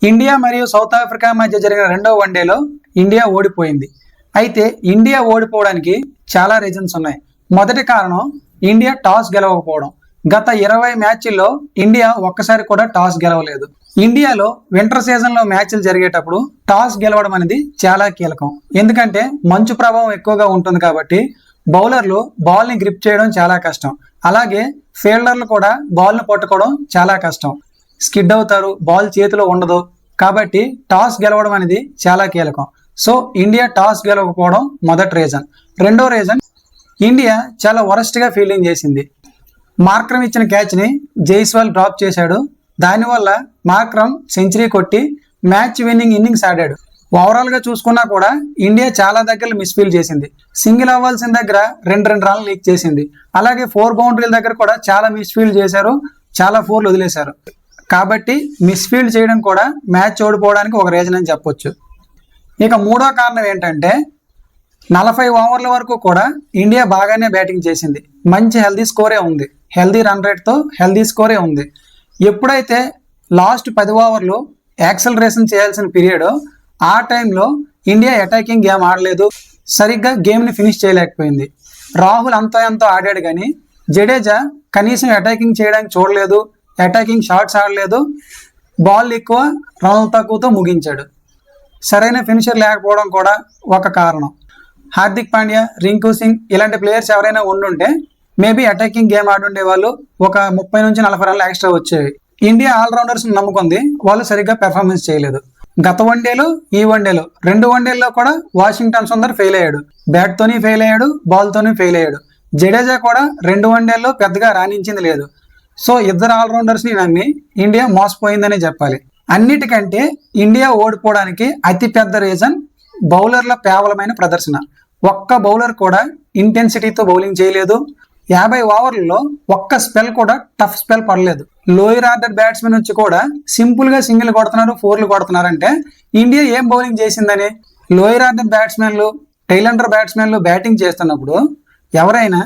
India మరియు south Africa మధ్య జరిగిన రెండవ వన్డేలో ఇండియా ఓడిపోయింది. అయితే ఇండియా ఓడిపోవడానికి చాలా రీజన్స్ ఉన్నాయి. మొదటి కారణం ఇండియా టాస్ గెలవకపోవడం. గత 20 మ్యాచ్ల్లో ఇండియా ఒక్కసారి కూడా టాస్ గెలవలేదు. ఇండియాలో వింటర్ సీజన్లో మ్యాచ్లు జరిగేటప్పుడు టాస్ గెలవడం అనేది చాలా కీలకం. ఎందుకంటే మంచు ప్రభావం ఎక్కువగా ఉంటుంది కాబట్టి బౌలర్లు బాల్ని గ్రిప్ చేయడం చాలా కష్టం. అలాగే ఫీల్డర్లు కూడా బాల్ని పట్టుకోవడం చాలా కష్టం. స్కిడ్ అవుతారు, బాల్ చేతిలో ఉండదు. కాబట్టి టాస్ గెలవడం అనేది చాలా కీలకం. సో ఇండియా టాస్ గెలవకపోవడం మొదటి రీజన్. రెండో రీజన్, ఇండియా చాలా వరస్ట్గా ఫీల్డింగ్ చేసింది. మార్క్రమ్ ఇచ్చిన క్యాచ్ని జైస్వాల్ డ్రాప్ చేశాడు. దానివల్ల మార్క్రమ్ సెంచరీ కొట్టి మ్యాచ్ విన్నింగ్ ఇన్నింగ్స్ ఆడాడు. ఓవరాల్గా చూసుకున్నా కూడా ఇండియా చాలా దగ్గర మిస్ఫీల్డ్ చేసింది. సింగిల్ అవ్వాల్సిన దగ్గర 2 రన్లు లీక్ చేసింది. అలాగే 4 బౌండరీల దగ్గర కూడా చాలా మిస్ఫీల్డ్ చేశారు, చాలా 4లు వదిలేశారు. కాబట్టి మిస్ఫీల్డ్ చేయడం కూడా మ్యాచ్ ఓడిపోవడానికి ఒక రీజన్ అని చెప్పొచ్చు. ఇక మూడో కారణం ఏంటంటే 40 ఓవర్ల వరకు కూడా ఇండియా బాగానే బ్యాటింగ్ చేసింది. మంచి హెల్దీ స్కోరే ఉంది, హెల్దీ రన్ రేట్తో హెల్దీ స్కోరే ఉంది. ఎప్పుడైతే లాస్ట్ 10 ఓవర్లు యాక్సలరేషన్ చేయాల్సిన పీరియడ్, ఆ టైంలో ఇండియా అటాకింగ్ గేమ్ ఆడలేదు, సరిగ్గా గేమ్ని ఫినిష్ చేయలేకపోయింది. రాహుల్ అంతో ఎంతో ఆడాడు కానీ జడేజా కనీసం అటాకింగ్ చేయడానికి చూడలేదు, అటాకింగ్ షాట్స్ ఆడలేదు. బాల్ ఎక్కువ, రన్లు తక్కువతో ముగించాడు. సరైన ఫినిషర్ లేకపోవడం కూడా ఒక కారణం. హార్దిక్ పాండ్యా, రింకు సింగ్ ఇలాంటి ప్లేయర్స్ ఎవరైనా ఉండుంటే మేబీ అటాకింగ్ గేమ్ ఆడుండే వాళ్ళు ఒక 30 నుంచి 40 రన్లు ఎక్స్ట్రా వచ్చేవి. ఇండియా ఆల్రౌండర్స్ నమ్ముకుంది, వాళ్ళు సరిగ్గా పెర్ఫార్మెన్స్ చేయలేదు. గత వన్డేలో, ఈ వన్డేలో 2 వన్డేల్లో కూడా వాషింగ్టన్ సుందర్ ఫెయిల్ అయ్యాడు. బ్యాట్తోని ఫెయిల్ అయ్యాడు, బాల్తోని ఫెయిల్ అయ్యాడు. జడేజా కూడా 2 వన్డేల్లో పెద్దగా రాణించింది లేదు. సో ఇద్దరు ఆల్రౌండర్స్ని నమ్మి ఇండియా మోసపోయిందనే చెప్పాలి. అన్నిటికంటే ఇండియా ఓడిపోవడానికి అతిపెద్ద రీజన్ బౌలర్ల కేవలమైన ప్రదర్శన. ఒక్క బౌలర్ కూడా ఇంటెన్సిటీతో బౌలింగ్ చేయలేదు. 50 ఓవర్లలో ఒక్క స్పెల్ కూడా టఫ్ స్పెల్ పడలేదు. లోయర్ ఆర్డర్ బ్యాట్స్మెన్ వచ్చి కూడా సింపుల్గా సింగిల్ కొడుతున్నారు, 4లు కొడుతున్నారంటే ఇండియా ఏం బౌలింగ్ చేసిందని. లోయర్ ఆర్డర్ బ్యాట్స్మెన్లు, టైలెండర్ బ్యాట్స్మెన్లు బ్యాటింగ్ చేస్తున్నప్పుడు ఎవరైనా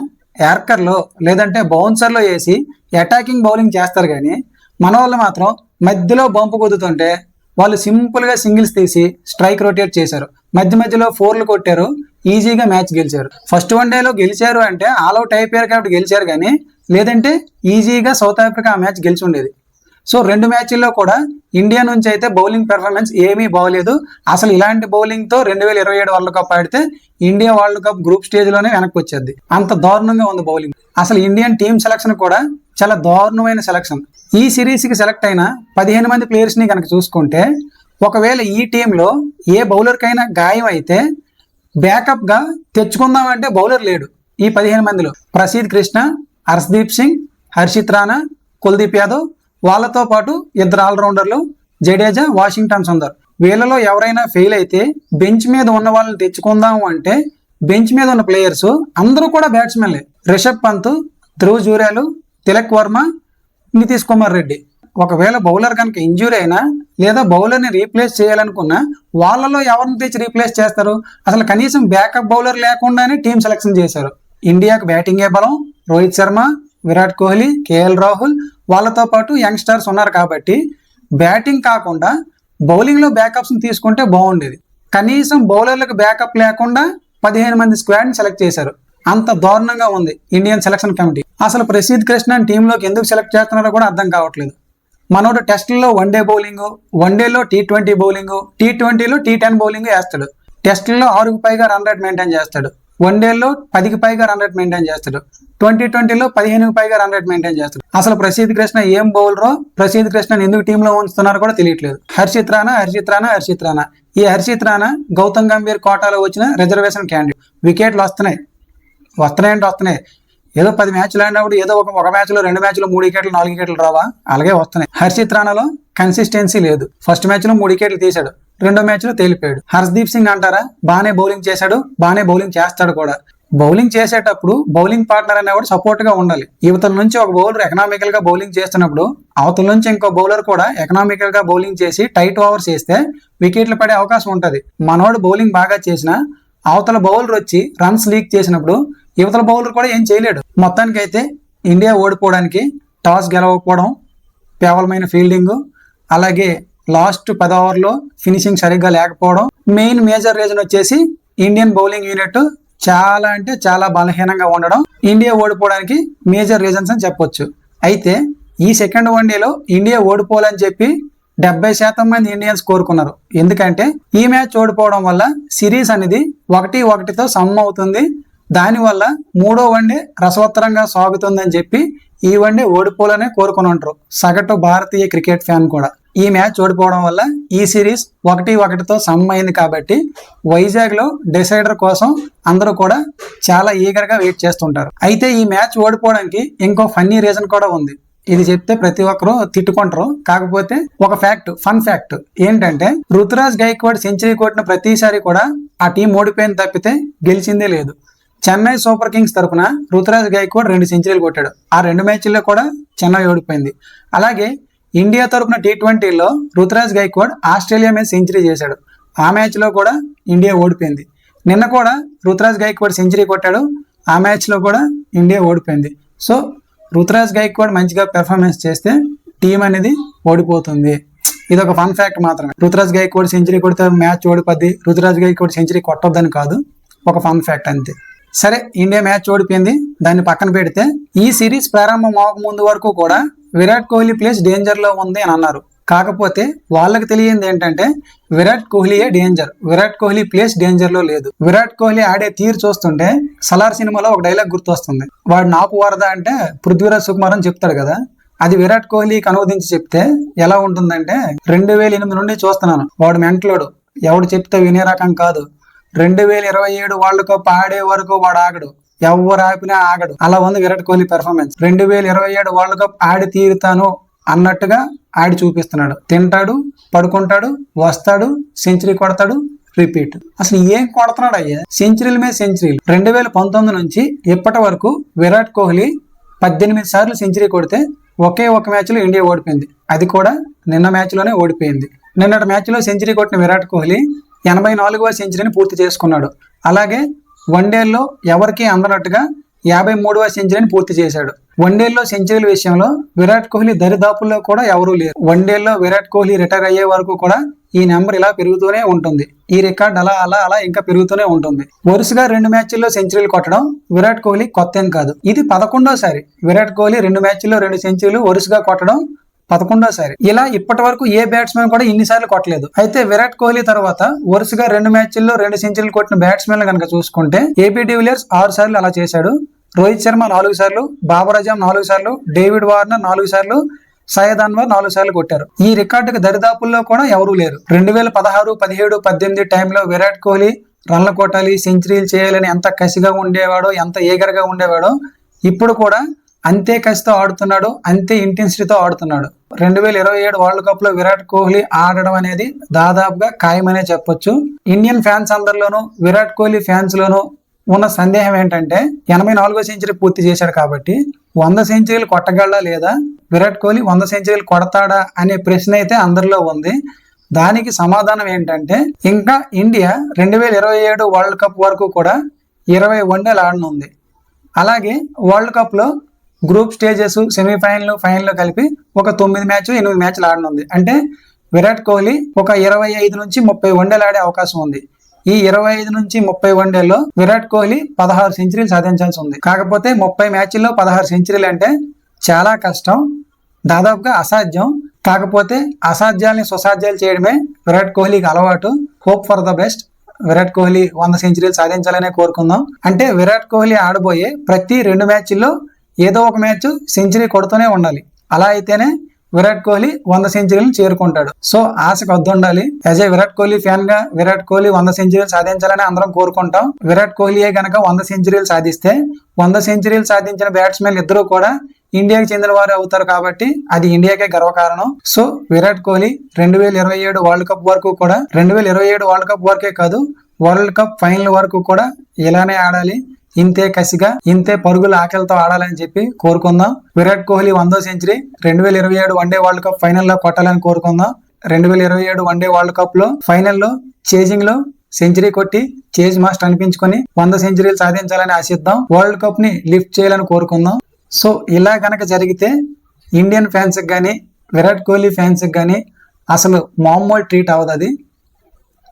యార్కర్లో లేదంటే బౌన్సర్లో వేసి అటాకింగ్ బౌలింగ్ చేస్తారు. కానీ మన వాళ్ళు మాత్రం మధ్యలో బంపు కుదుతుంటే వాళ్ళు సింపుల్గా సింగిల్స్ తీసి స్ట్రైక్ రొటేట్ చేశారు, మధ్యలో 4లు కొట్టారు, ఈజీగా మ్యాచ్ గెలిచారు. ఫస్ట్ వన్డేలో గెలిచారు అంటే ఆల్అౌట్ అయిపోయారు కాబట్టి గెలిచారు, కానీ లేదంటే ఈజీగా సౌత్ ఆఫ్రికా ఆ మ్యాచ్ గెలిచి ఉండేది. సో 2 మ్యాచ్ల్లో కూడా ఇండియా నుంచి అయితే బౌలింగ్ పెర్ఫార్మెన్స్ ఏమీ బాగోలేదు. అసలు ఇలాంటి బౌలింగ్తో 2027 వరల్డ్ కప్ ఆడితే ఇండియా వరల్డ్ కప్ గ్రూప్ స్టేజ్లోనే వెనక్కి వచ్చేది. అంత దారుణంగా ఉంది బౌలింగ్. అసలు ఇండియన్ టీమ్ సెలక్షన్ కూడా చాలా దారుణమైన సెలక్షన్. ఈ సిరీస్కి సెలెక్ట్ అయిన 15 మంది ప్లేయర్స్ని కనుక చూసుకుంటే, ఒకవేళ ఈ టీంలో ఏ బౌలర్కైనా గాయం అయితే బ్యాకప్గా తెచ్చుకుందామంటే బౌలర్ లేడు. ఈ 15 మందిలో ప్రసిద్ కృష్ణ, హర్షదీప్ సింగ్, హర్షిత్ రాణా, కుల్దీప్ యాదవ్, వాళ్ళతో పాటు 2 ఆల్రౌండర్లు జడేజా, వాషింగ్టన్ సుందర్. వీళ్ళలో ఎవరైనా ఫెయిల్ అయితే బెంచ్ మీద ఉన్న వాళ్ళని తెచ్చుకుందాము అంటే బెంచ్ మీద ఉన్న ప్లేయర్స్ అందరూ కూడా బ్యాట్స్మెన్లే. రిషబ్ పంత్, ధ్రువ్ జురేల్, తిలక్ వర్మ, నితీష్ కుమార్ రెడ్డి. ఒకవేళ బౌలర్ కనుక ఇంజ్యూరీ అయినా లేదా బౌలర్ని రీప్లేస్ చేయాలనుకున్నా వాళ్ళలో ఎవరిని తెచ్చి రీప్లేస్ చేస్తారు? అసలు కనీసం బ్యాకప్ బౌలర్ లేకుండానే టీం సెలెక్షన్ చేశారు. ఇండియాకు బ్యాటింగే బలం. రోహిత్ శర్మ, విరాట్ కోహ్లీ, కేఎల్ రాహుల్, వాళ్ళతో పాటు యంగ్స్టర్స్ ఉన్నారు కాబట్టి బ్యాటింగ్ కాకుండా బౌలింగ్లో బ్యాకప్స్ని తీసుకుంటే బాగుండేది. కనీసం బౌలర్లకు బ్యాకప్ లేకుండా 15 మంది స్క్వాడ్ని సెలెక్ట్ చేశారు. అంత దారుణంగా ఉంది ఇండియన్ సెలక్షన్ కమిటీ. అసలు ప్రసిద్ కృష్ణ టీంలోకి ఎందుకు సెలెక్ట్ చేస్తున్నారో కూడా అర్థం కావట్లేదు. మనోడు టెస్టుల్లో వన్డే బౌలింగ్, వన్డేలో T20 బౌలింగ్, T20లో T10 బౌలింగ్ వేస్తాడు. టెస్టుల్లో 6కు పైగా రన్ రేట్ మెయింటైన్ చేస్తాడు, వన్డేలో 10కి పైగా రన్ రేట్ మెయింటైన్ చేస్తాడు, T20లో 15కి పైగా రన్ రేట్ మెయింటైన్ చేస్తాడు. అసలు ప్రసిద్ కృష్ణ ఏం బౌలరో, ప్రసిద్ కృష్ణని ఎందుకు టీంలో ఉంచుతున్నారో కూడా తెలియట్లేదు. హర్షిత్ రాణా. ఈ హర్షిత్ రాణా గౌతమ్ గంభీర్ కోటాలో వచ్చిన రిజర్వేషన్ క్యాండిడేట్. వికెట్లు వస్తున్నాయి. ఏదో 10 మ్యాచ్లు ఆడినప్పుడు ఏదో ఒక మ్యాచ్లో 2 మ్యాచ్లో 3 వికెట్లు 4 వికెట్లు రావా? అలాగే వస్తున్నాయి. హర్షిత్ రాణాలో కన్సిస్టెన్సీ లేదు. ఫస్ట్ మ్యాచ్లో 3 వికెట్లు తీశాడు, రెండో మ్యాచ్లో తేలిపోయాడు. హర్షదీప్ సింగ్ అంటారా, బాగానే బౌలింగ్ చేశాడు, బాగానే బౌలింగ్ చేస్తాడు కూడా. బౌలింగ్ చేసేటప్పుడు బౌలింగ్ పార్ట్నర్ అనేవాడు సపోర్ట్ గా ఉండాలి. యువతల నుంచి ఒక బౌలర్ ఎకనామికల్ గా బౌలింగ్ చేస్తున్నప్పుడు అవతల నుంచి ఇంకో బౌలర్ కూడా ఎకనామికల్ గా బౌలింగ్ చేసి టైట్ ఓవర్స్ చేస్తే వికెట్లు పడే అవకాశం ఉంటది. మనోడు బౌలింగ్ బాగా చేసినా అవతల బౌలర్ వచ్చి రన్స్ లీక్ చేసినప్పుడు యువతల బౌలర్ కూడా ఏం చేయలేడు. మొత్తానికైతే ఇండియా ఓడిపోవడానికి టాస్ గెలవకపోవడం, కేవలమైన ఫీల్డింగ్, అలాగే లాస్ట్ 10 ఓవర్లో ఫినిషింగ్ సరిగ్గా లేకపోవడం. మెయిన్ మేజర్ రీజన్ వచ్చేసి ఇండియన్ బౌలింగ్ యూనిట్ చాలా అంటే చాలా బలహీనంగా ఉండడం ఇండియా ఓడిపోవడానికి మేజర్ రీజన్స్ అని చెప్పొచ్చు. అయితే ఈ సెకండ్ వన్డేలో ఇండియా ఓడిపోవాలని చెప్పి 70% మంది ఇండియన్స్ కోరుకున్నారు. ఎందుకంటే ఈ మ్యాచ్ ఓడిపోవడం వల్ల సిరీస్ అనేది 1-1తో సమ్ అవుతుంది. దానివల్ల మూడో వన్డే రసవత్తరంగా సాగుతుందని చెప్పి ఈ వన్డే ఓడిపోవాలనే కోరుకుని ఉంటారు సగటు భారతీయ క్రికెట్ ఫ్యాన్ కూడా. ఈ మ్యాచ్ ఓడిపోవడం వల్ల ఈ సిరీస్ 1-1తో సమ్ అయింది కాబట్టి వైజాగ్ లో డిసైడర్ కోసం అందరూ కూడా చాలా ఈగర్ గా వెయిట్ చేస్తుంటారు. అయితే ఈ మ్యాచ్ ఓడిపోవడానికి ఇంకో ఫన్నీ రీజన్ కూడా ఉంది. ఇది చెప్తే ప్రతి ఒక్కరు తిట్టుకుంటారు. కాకపోతే ఒక ఫన్ ఫ్యాక్ట్ ఏంటంటే రుతురాజ్ గైక్వాడ్ సెంచరీ కొట్టిన ప్రతిసారి కూడా ఆ టీం ఓడిపోయిన తప్పితే గెలిచిందే లేదు. చెన్నై సూపర్ కింగ్స్ తరపున రుతురాజ్ గైక్వాడ్ 2 సెంచరీలు కొట్టాడు. ఆ 2 మ్యాచ్ల్లో కూడా చెన్నై ఓడిపోయింది. అలాగే ఇండియా తరపున T20లో రుతురాజ్ గైక్వాడ్ ఆస్ట్రేలియా మీద సెంచరీ చేశాడు. ఆ మ్యాచ్ లో కూడా ఇండియా ఓడిపోయింది. నిన్న కూడా రుతురాజ్ గైక్వాడ్ సెంచరీ కొట్టాడు. ఆ మ్యాచ్ లో కూడా ఇండియా ఓడిపోయింది. సో రుతురాజ్ గైక్వాడ్ మంచిగా పెర్ఫార్మెన్స్ చేస్తే టీం అనేది ఓడిపోతుంది. ఇది ఒక ఫన్ ఫ్యాక్ట్ మాత్రమే. రుతురాజ్ గైక్వాడ్ సెంచరీ కొడితే మ్యాచ్ ఓడిపోద్ది, రుతురాజ్ గైక్వాడ్ సెంచరీ కొట్టొద్దని కాదు, ఒక ఫన్ ఫ్యాక్ట్ అంతే. సరే, ఇండియా మ్యాచ్ ఓడిపోయింది, దాన్ని పక్కన పెడితే ఈ సిరీస్ ప్రారంభం అవ్వక ముందు వరకు కూడా విరాట్ కోహ్లీ ప్లేస్ డేంజర్ లో ఉంది అని అన్నారు. కాకపోతే వాళ్ళకి తెలియంది ఏంటంటే విరాట్ కోహ్లీయే danger, Virat Kohli place danger లో లేదు. విరాట్ కోహ్లీ ఆడే తీరు చూస్తుంటే సలార్ సినిమాలో ఒక డైలాగ్ గుర్తొస్తుంది. వాడు నాకు వారదా అంటే పృథ్వీరాజ్ సుకుమార్ అని చెప్తాడు కదా, అది విరాట్ కోహ్లీకి అనువదించి చెప్తే ఎలా ఉంటుందంటే 2008 నుండి చూస్తున్నాను, వాడు మెంటలోడు, ఎవడు చెప్తే వినే రకం కాదు. 2027 వరల్డ్ కప్ ఆడే వరకు వాడు ఆగడు, ఎవరు ఆపినా ఆగడు. అలా ఉంది Virat Kohli performance. 2027 world cup ఆడి తీరుతాను అన్నట్టుగా ఆడి చూపిస్తున్నాడు. తింటాడు, పడుకుంటాడు, వస్తాడు, సెంచరీ కొడతాడు, రిపీట్. అసలు ఏం కొడుతున్నాడు అయ్యా, సెంచరీల మీద సెంచరీలు. 2019 నుంచి ఇప్పటి వరకు విరాట్ కోహ్లీ 18 సార్లు సెంచరీ కొడితే ఒకే ఒక మ్యాచ్ లో ఇండియా ఓడిపోయింది. అది కూడా నిన్న మ్యాచ్ లోనే ఓడిపోయింది. నిన్నటి మ్యాచ్ లో సెంచరీ కొట్టిన విరాట్ కోహ్లీ 84వ సెంచరీని పూర్తి చేసుకున్నాడు. అలాగే వన్డేల్లో ఎవరికి అందనట్టుగా 53వ సెంచరీని పూర్తి చేశాడు. వన్డేల్లో సెంచరీల విషయంలో విరాట్ కోహ్లీ దరిదాపుల్లో కూడా ఎవరూ లేరు. వన్డేల్లో విరాట్ కోహ్లీ రిటైర్ అయ్యే వరకు కూడా ఈ నెంబర్ ఇలా పెరుగుతూనే ఉంటుంది. ఈ రికార్డ్ అలా అలా అలా ఇంకా పెరుగుతూనే ఉంటుంది. వరుసగా 2 మ్యాచ్ల్లో సెంచరీలు కొట్టడం విరాట్ కోహ్లీ కొత్త ఏం కాదు. ఇది 11వ విరాట్ కోహ్లీ 2 మ్యాచ్ల్లో 2 సెంచరీలు వరుసగా కొట్టడం 11వ. ఇలా ఇప్పటి వరకు ఏ బ్యాట్స్మెన్ కూడా ఇన్నిసార్లు కొట్టలేదు. అయితే విరాట్ కోహ్లీ తర్వాత వరుసగా 2 మ్యాచ్ల్లో 2 సెంచరీలు కొట్టిన బ్యాట్స్మెన్ కనుక చూసుకుంటే ఏబీ డివిలియర్స్ 6 సార్లు అలా చేశాడు, రోహిత్ శర్మ 4 సార్లు, బాబర్ అజమ్ 4 సార్లు, డేవిడ్ వార్నర్ 4 సార్లు, సయ్యద్ అన్వర్ 4 సార్లు కొట్టారు. ఈ రికార్డుకి దరిదాపుల్లో కూడా ఎవరూ లేరు. 2016, 17, 18 టైంలో విరాట్ కోహ్లీ రన్లు కొట్టాలి, సెంచరీలు చేయాలని ఎంత కసిగా ఉండేవాడో, ఎంత ఈగర్గా ఉండేవాడో, ఇప్పుడు కూడా అంతే కసితో ఆడుతున్నాడు, అంతే ఇంటెన్సిటీతో ఆడుతున్నాడు. 2027 వరల్డ్ కప్ లో విరాట్ కోహ్లీ ఆడడం అనేది దాదాపుగా ఖాయమనే చెప్పొచ్చు. ఇండియన్ ఫ్యాన్స్ అందరిలోనూ విరాట్ కోహ్లీ ఫ్యాన్స్ లోనూ ఉన్న సందేహం ఏంటంటే 84వ సెంచరీ పూర్తి చేశాడు కాబట్టి 100 సెంచరీలు కొట్టగలడా లేదా, విరాట్ కోహ్లీ 100 సెంచరీలు కొడతాడా అనే ప్రశ్న అయితే అందరిలో ఉంది. దానికి సమాధానం ఏంటంటే ఇంకా ఇండియా 2027 వరల్డ్ కప్ వరకు కూడా 20 వన్డేలు ఆడనుంది. అలాగే వరల్డ్ కప్ లో గ్రూప్ స్టేజెస్, సెమీఫైనల్, ఫైనల్ కలిపి ఒక 9 మ్యాచ్లు 8 మ్యాచ్లు ఆడనుంది. అంటే విరాట్ కోహ్లీ ఒక 25 నుంచి 30 వన్డేలు ఆడే అవకాశం ఉంది. ఈ 25 నుంచి 30 వన్డేల్లో విరాట్ కోహ్లీ 16 సెంచరీలు సాధించాల్సి ఉంది. కాకపోతే 30 మ్యాచ్ల్లో 16 సెంచరీలు అంటే చాలా కష్టం, దాదాపుగా అసాధ్యం. కాకపోతే అసాధ్యాల్ని సుసాధ్యాలు చేయడమే విరాట్ కోహ్లీకి అలవాటు. Hope for the best. Virat Kohli 100 సెంచరీలు సాధించాలనే కోరుకుందాం. అంటే విరాట్ కోహ్లీ ఆడబోయే ప్రతి 2 మ్యాచ్ల్లో ఏదో ఒక మ్యాచ్ సెంచరీ కొడుతూనే ఉండాలి. అలా అయితేనే విరాట్ కోహ్లీ 100 సెంచరీలను చేరుకుంటాడు. సో ఆశకు వద్దుండాలి. As a Virat Kohli fan గా విరాట్ కోహ్లీ 100 సెంచరీలు సాధించాలని అందరం కోరుకుంటాం. విరాట్ కోహ్లీయే గనక 100 సెంచరీలు సాధిస్తే 100 సెంచరీలు సాధించిన బ్యాట్స్మెన్ ఇద్దరు కూడా ఇండియాకి చెందిన వారు అవుతారు కాబట్టి అది ఇండియాకే గర్వకారణం. So Virat Kohli 2027 world cup వరకు కూడా 2027 వరల్డ్ కప్ వరకే కాదు, వరల్డ్ కప్ ఫైనల్ వరకు కూడా ఇలానే ఆడాలి. ఇంతే కసిగా, ఇంతే పరుగుల ఆకలితో ఆడాలని చెప్పి కోరుకుందాం. విరాట్ కోహ్లీ 100వ సెంచరీ 2027 వన్డే వరల్డ్ కప్ ఫైనల్లో కొట్టాలని కోరుకుందాం. 2027 వన్డే వరల్డ్ కప్ లో ఫైనల్లో చేజింగ్ లో సెంచరీ కొట్టి చేజ్ మాస్టర్ అనిపించుకొని 100 సెంచరీలు సాధించాలని ఆశిద్దాం. వరల్డ్ కప్ ని లిఫ్ట్ చేయాలని కోరుకుందాం. సో ఇలా గనక జరిగితే ఇండియన్ ఫ్యాన్స్ కి గానీ, విరాట్ కోహ్లీ ఫ్యాన్స్ కి గానీ అసలు మామూలు ట్రీట్ అవ్వదు అది.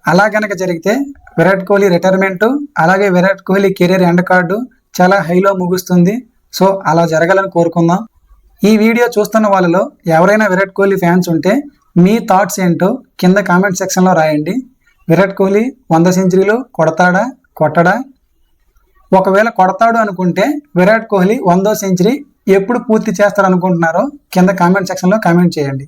అలా గనక జరిగితే విరాట్ కోహ్లీ రిటైర్మెంటు, అలాగే Virat Kohli career end card చాలా హైలో ముగుస్తుంది. సో అలా జరగాలని కోరుకుందాం. ఈ వీడియో చూస్తున్న వాళ్ళలో ఎవరైనా విరాట్ కోహ్లీ ఫ్యాన్స్ ఉంటే మీ థాట్స్ ఏంటో కింద కామెంట్ సెక్షన్లో రాయండి. విరాట్ కోహ్లీ 100 సెంచరీలు కొడతాడా, కొట్టడా? ఒకవేళ కొడతాడు అనుకుంటే విరాట్ కోహ్లీ 100వ సెంచరీ ఎప్పుడు పూర్తి చేస్తాడు అనుకుంటున్నారో కింద కామెంట్ సెక్షన్లో కామెంట్ చేయండి.